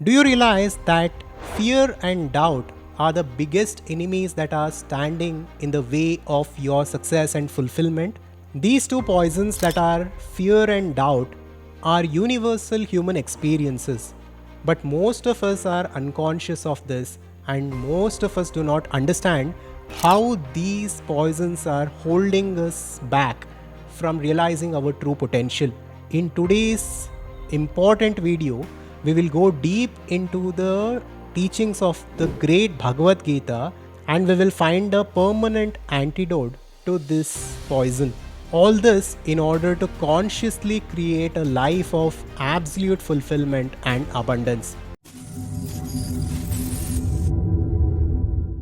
Do you realize that fear and doubt are the biggest enemies that are standing in the way of your success and fulfillment? These two poisons, that are fear and doubt, are universal human experiences. But most of us are unconscious of this, and most of us do not understand how these poisons are holding us back from realizing our true potential. In today's important video, we will go deep into the teachings of the great Bhagavad Gita, and we will find a permanent antidote to this poison. All this in order to consciously create a life of absolute fulfillment and abundance.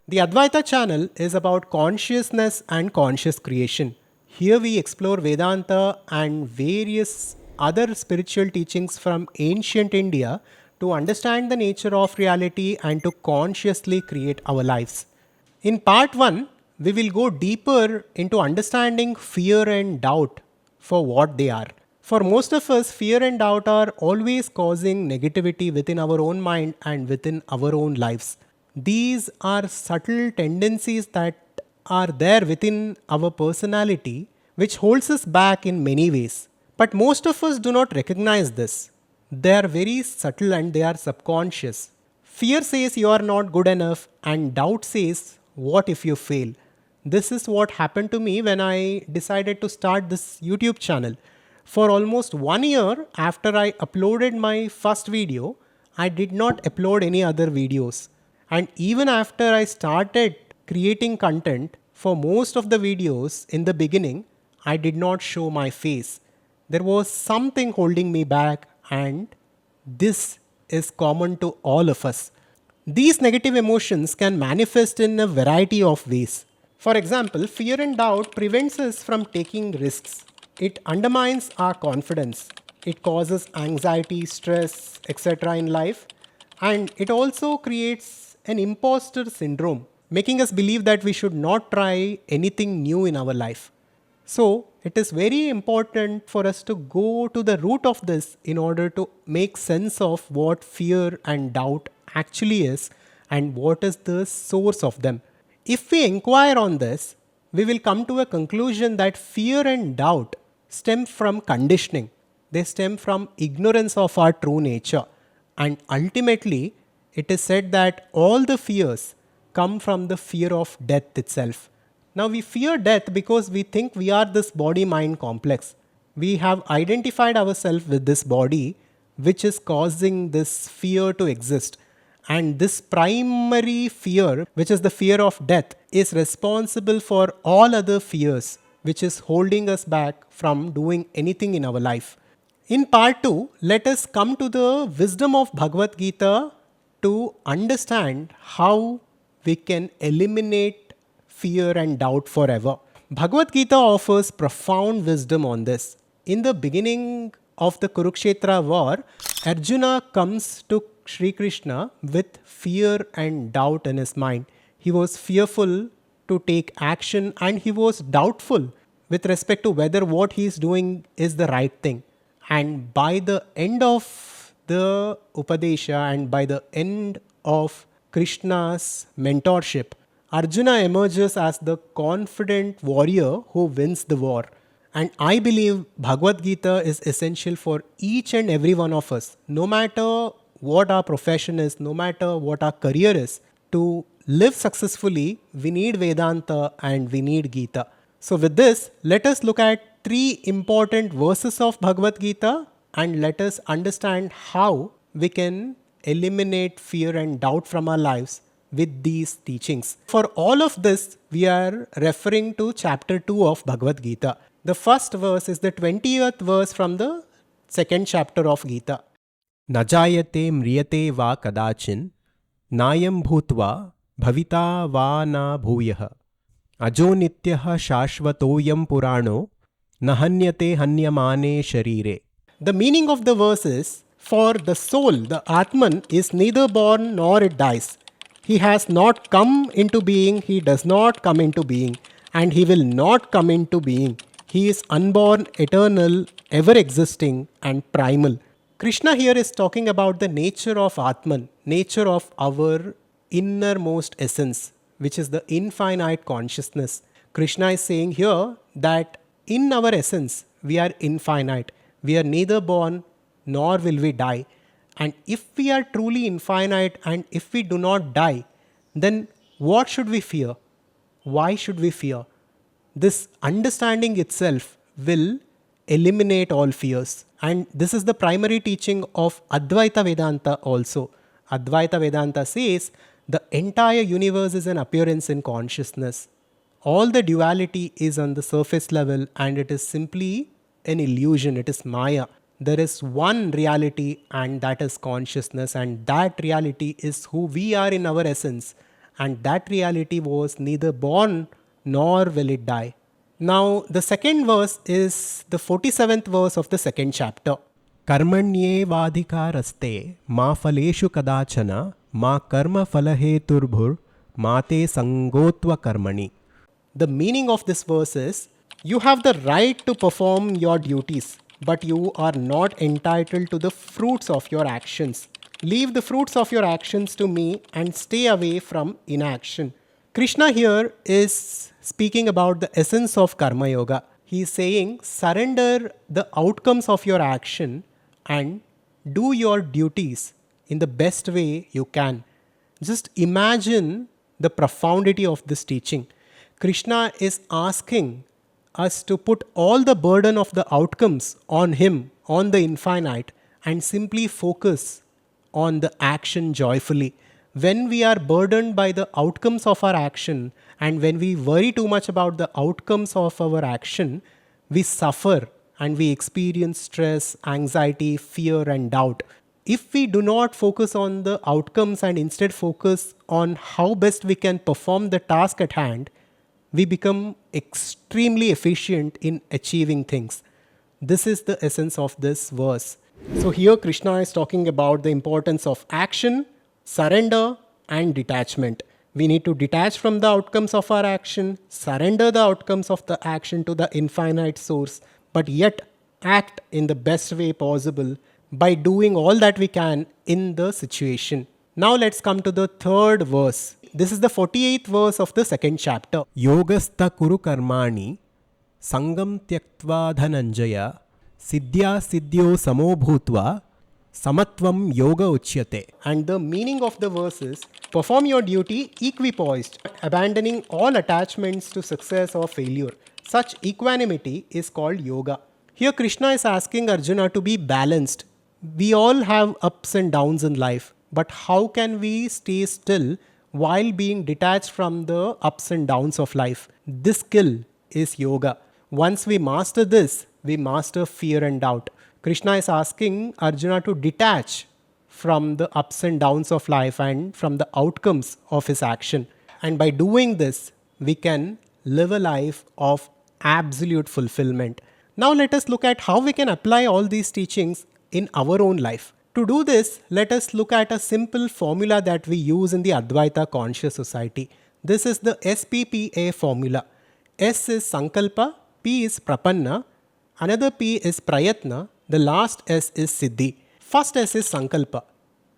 The Adhvaitha channel is about consciousness and conscious creation. Here we explore Vedanta and various other spiritual teachings from ancient India to understand the nature of reality and to consciously create our lives. In part 1, we will go deeper into understanding fear and doubt for what they are. For most of us, fear and doubt are always causing negativity within our own mind and within our own lives. These are subtle tendencies that are there within our personality, which holds us back in many ways. But most of us do not recognize this. They are very subtle and they are subconscious. Fear says you are not good enough, and doubt says, what if you fail? This is what happened to me when I decided to start this YouTube channel. For almost 1 year after I uploaded my first video, I did not upload any other videos. And even after I started creating content, for most of the videos in the beginning, I did not show my face. There was something holding me back, and this is common to all of us. These negative emotions can manifest in a variety of ways. For example, fear and doubt prevents us from taking risks. It undermines our confidence. It causes anxiety, stress, etc. in life. And it also creates an imposter syndrome, making us believe that we should not try anything new in our life. So, it is very important for us to go to the root of this in order to make sense of what fear and doubt actually is and what is the source of them. If we inquire on this, we will come to a conclusion that fear and doubt stem from conditioning. They stem from ignorance of our true nature. And ultimately, it is said that all the fears come from the fear of death itself. Now we fear death because we think we are this body-mind complex. We have identified ourselves with this body, which is causing this fear to exist. And this primary fear, which is the fear of death, is responsible for all other fears, which is holding us back from doing anything in our life. In part 2, let us come to the wisdom of Bhagavad Gita to understand how we can eliminate fear and doubt forever. Bhagavad Gita offers profound wisdom on this. In the beginning of the Kurukshetra war, Arjuna comes to Sri Krishna with fear and doubt in his mind. He was fearful to take action, and he was doubtful with respect to whether what he is doing is the right thing. And by the end of the Upadesha and by the end of Krishna's mentorship, Arjuna emerges as the confident warrior who wins the war. And I believe Bhagavad Gita is essential for each and every one of us, no matter what our profession is, no matter what our career is. To live successfully, we need Vedanta and we need Gita. So with this, let us look at 3 important verses of Bhagavad Gita and let us understand how we can eliminate fear and doubt from our lives with these teachings. For all of this, we are referring to chapter 2 of Bhagavad Gita. The first verse is the 20th verse from the second chapter of Gita. Najayate mriyate va kadachin nayam bhutva bhavita va na bhuyah ajo nityah shashvatoyam purano nahanyate hanyamane sharire. The meaning of the verse is, for the soul, the Atman, is neither born nor it dies. He has not come into being, he does not come into being, and he will not come into being. He is unborn, eternal, ever existing, and primal. Krishna here is talking about the nature of Atman, nature of our innermost essence, which is the infinite consciousness. Krishna is saying here that in our essence, we are infinite. We are neither born nor will we die. And if we are truly infinite and if we do not die, then what should we fear? Why should we fear? This understanding itself will eliminate all fears. And this is the primary teaching of Adhvaitha Vedanta also. Adhvaitha Vedanta says the entire universe is an appearance in consciousness. All the duality is on the surface level and it is simply an illusion, it is Maya. There is one reality and that is consciousness, and that reality is who we are in our essence. And that reality was neither born nor will it die. Now, the second verse is the 47th verse of the second chapter. Karmanyevadhikaraste ma phaleshu kadachana ma karma phalaheturbhur mate sangotva karmani. The meaning of this verse is, you have the right to perform your duties, but you are not entitled to the fruits of your actions. Leave the fruits of your actions to me and stay away from inaction. Krishna here is speaking about the essence of Karma Yoga. He is saying, surrender the outcomes of your action and do your duties in the best way you can. Just imagine the profundity of this teaching. Krishna is asking us to put all the burden of the outcomes on Him, on the infinite, and simply focus on the action joyfully. When we are burdened by the outcomes of our action and when we worry too much about the outcomes of our action, we suffer and we experience stress, anxiety, fear, and doubt. If we do not focus on the outcomes and instead focus on how best we can perform the task at hand, we become extremely efficient in achieving things. This is the essence of this verse. So here Krishna is talking about the importance of action, surrender, and detachment. We need to detach from the outcomes of our action, surrender the outcomes of the action to the infinite source, but yet act in the best way possible by doing all that we can in the situation. Now let's come to the third verse. This is the 48th verse of the second chapter. Yogastha kuru karmani sangam tyaktva dhananjaya siddhya siddhyo samo bhutva samatvam yoga uchyate. And the meaning of the verse is, perform your duty equipoised, abandoning all attachments to success or failure. Such equanimity is called yoga. Here Krishna is asking Arjuna to be balanced. We all have ups and downs in life, but how can we stay still while being detached from the ups and downs of life? This skill is yoga. Once we master this, we master fear and doubt. Krishna is asking Arjuna to detach from the ups and downs of life and from the outcomes of his action. And by doing this, we can live a life of absolute fulfillment. Now let us look at how we can apply all these teachings in our own life. To do this, let us look at a simple formula that we use in the Adhvaitha Conscious Society. This is the SPPA formula. S is Sankalpa, P is Prapanna, another P is Prayatna, the last S is Siddhi. First S is Sankalpa.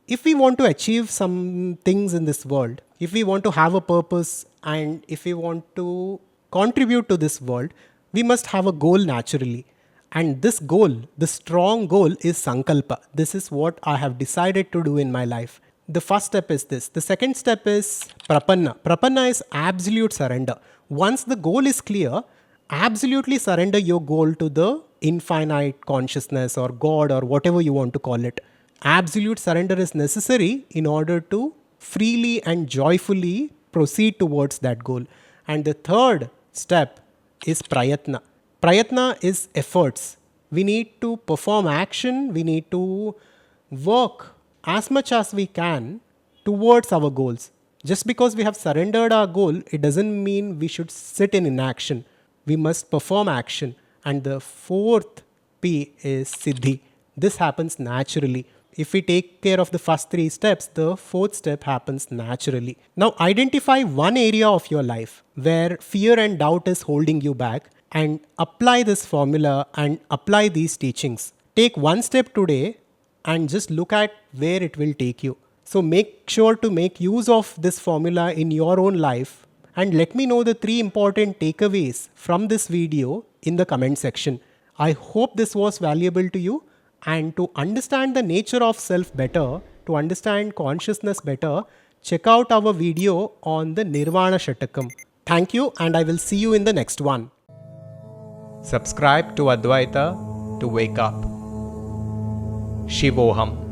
If we want to achieve some things in this world, if we want to have a purpose and if we want to contribute to this world, we must have a goal naturally. And this goal, the strong goal is Sankalpa. This is what I have decided to do in my life. The first step is this. The second step is Prapanna. Prapanna is absolute surrender. Once the goal is clear, absolutely surrender your goal to the infinite consciousness or God or whatever you want to call it. Absolute surrender is necessary in order to freely and joyfully proceed towards that goal. And the third step is Prayatna. Prayatna is efforts. We need to perform action. We need to work as much as we can towards our goals. Just because we have surrendered our goal, it doesn't mean we should sit in inaction. We must perform action. And the fourth P is Siddhi. This happens naturally. If we take care of the first three steps, the fourth step happens naturally. Now identify one area of your life where fear and doubt is holding you back and apply this formula and apply these teachings. Take one step today and just look at where it will take you. So make sure to make use of this formula in your own life, and let me know the 3 important takeaways from this video in the comment section. I hope this was valuable to you, and to understand the nature of self better, to understand consciousness better, check out our video on the Nirvana Shatakam. Thank you, and I will see you in the next one. Subscribe to Adhvaitha to wake up. Shivoham.